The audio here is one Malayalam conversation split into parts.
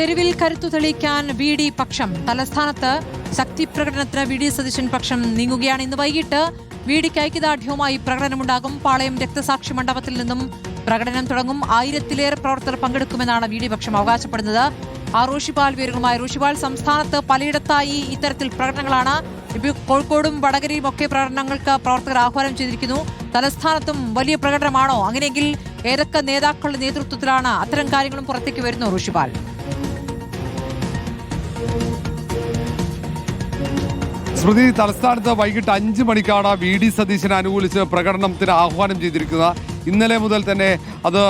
തെരുവിൽ കരുത്തു തെളിയിക്കാൻ വി ഡി പക്ഷം. തലസ്ഥാനത്ത് ശക്തി പ്രകടനത്തിന് വി ഡി സതീശൻ പക്ഷം നീങ്ങുകയാണ്. ഇന്ന് വൈകിട്ട് വി ഡിക്ക് ഐക്യദാർഢ്യവുമായി പ്രകടനമുണ്ടാകും. പാളയം രക്തസാക്ഷി മണ്ഡപത്തിൽ നിന്നും പ്രകടനം തുടങ്ങും. 1000-ലേറെ പ്രവർത്തകർ പങ്കെടുക്കുമെന്നാണ് വി ഡി പക്ഷം അവകാശപ്പെടുന്നത്. റോഷിപാൽ വിവരങ്ങളുമായി. റോഷിപാൽ, സംസ്ഥാനത്ത് പലയിടത്തായി ഇത്തരത്തിൽ പ്രകടനങ്ങളാണ്. ഇപ്പോൾ കോഴിക്കോടും വടകരയും ഒക്കെ പ്രകടനങ്ങൾക്ക് പ്രവർത്തകർ ആഹ്വാനം ചെയ്തിരിക്കുന്നു. തലസ്ഥാനത്തും വലിയ പ്രകടനമാണോ? അങ്ങനെയെങ്കിൽ ഏതൊക്കെ നേതാക്കളുടെ നേതൃത്വത്തിലാണ് അത്തരം കാര്യങ്ങളും പുറത്തേക്ക് വരുന്നു? റോഷിപാൽ, സ്മൃതി, തലസ്ഥാനത്ത് വൈകിട്ട് 5 മണിക്കാണ് വി ഡി സതീശനെ അനുകൂലിച്ച് പ്രകടനത്തിന് ആഹ്വാനം ചെയ്തിരിക്കുന്നത്. ഇന്നലെ മുതൽ തന്നെ അത്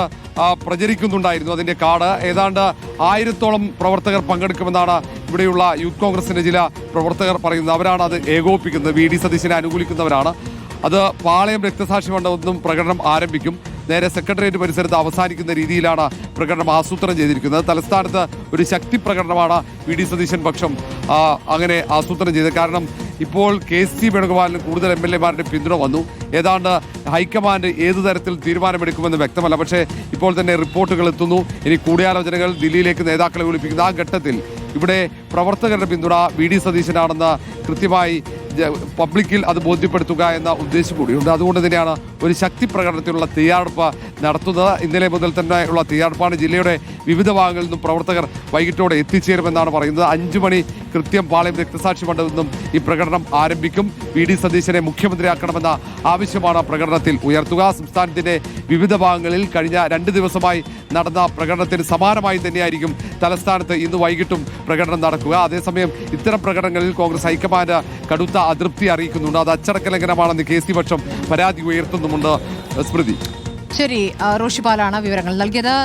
പ്രചരിക്കുന്നുണ്ടായിരുന്നു. അതിന്റെ കാർഡ് ഏതാണ്ട് 1000-ഓളം പ്രവർത്തകർ പങ്കെടുക്കുമെന്നാണ് ഇവിടെയുള്ള യൂത്ത് കോൺഗ്രസിന്റെ ചില പ്രവർത്തകർ പറയുന്നത്. അവരാണ് അത് ഏകോപിപ്പിക്കുന്നത്. വി ഡി സതീശനെ അനുകൂലിക്കുന്നവരാണ്. അത് പാളയം രക്തസാക്ഷി മണ്ഡപത്തിൽ പ്രകടനം ആരംഭിക്കും. നേരെ സെക്രട്ടേറിയറ്റ് പരിസരത്ത് അവസാനിക്കുന്ന രീതിയിലാണ് പ്രകടനം ആസൂത്രണം ചെയ്തിരിക്കുന്നത്. തലസ്ഥാനത്ത് ഒരു ശക്തി പ്രകടനമാണ് വി ഡി സതീശൻ പക്ഷം അങ്ങനെ ആസൂത്രണം ചെയ്തത്. കാരണം ഇപ്പോൾ KC വേണുഗോപാലിന് കൂടുതൽ MLA-മാരുടെ പിന്തുണ വന്നു. ഏതാണ്ട് ഹൈക്കമാൻഡ് ഏതു തരത്തിൽ തീരുമാനമെടുക്കുമെന്ന് വ്യക്തമല്ല. പക്ഷേ ഇപ്പോൾ തന്നെ റിപ്പോർട്ടുകൾ എത്തുന്നു. ഇനി കൂടിയാലോചനകൾ ദില്ലിയിലേക്ക് നേതാക്കളെ വിളിപ്പിക്കുന്ന ആ ഘട്ടത്തിൽ ഇവിടെ പ്രവർത്തകരുടെ പിന്തുണ വി ഡി സതീശനാണെന്ന് കൃത്യമായി പബ്ലിക്കിൽ അത് ബോധ്യപ്പെടുത്തുക എന്ന ഉദ്ദേശം കൂടിയുണ്ട്. അതുകൊണ്ട് തന്നെയാണ് ഒരു ശക്തി പ്രകടനത്തിനുള്ള തയ്യാറെടുപ്പ് നടത്തുന്നത്. ഇന്നലെ മുതൽ തന്നെ ഉള്ള തയ്യാറെടുപ്പാണ്. ജില്ലയുടെ വിവിധ ഭാഗങ്ങളിൽ നിന്നും പ്രവർത്തകർ വൈകിട്ടോടെ എത്തിച്ചേരുമെന്നാണ് പറയുന്നത്. 5 മണി കൃത്യം പാളയം രക്തസാക്ഷി മണ്ഡപത്തിൽ നിന്നും ഈ പ്രകടനം ആരംഭിക്കും. വി ഡി സതീശനെ മുഖ്യമന്ത്രിയാക്കണമെന്ന ആവശ്യമാണ് പ്രകടനത്തിൽ ഉയർത്തുക. സംസ്ഥാനത്തിന്റെ വിവിധ ഭാഗങ്ങളിൽ കഴിഞ്ഞ 2 ദിവസമായി നടന്ന പ്രകടനത്തിന് സമാനമായി തന്നെയായിരിക്കും തലസ്ഥാനത്ത് ഇന്ന് വൈകിട്ടും പ്രകടനം നടക്കുക. അതേസമയം ഇത്തരം പ്രകടനങ്ങളിൽ കോൺഗ്രസ് ഹൈക്കമാൻഡ് കടുത്ത അതൃപ്തി അറിയിക്കുന്നുണ്ട്. അത് അച്ചടക്ക ലംഘനമാണെന്ന് KC പക്ഷം പരാതി ഉയർത്തുന്നുമുണ്ട്. സ്മൃതി, ശരി. റോഷിപാലാണ് വിവരങ്ങൾ നൽകിയത്.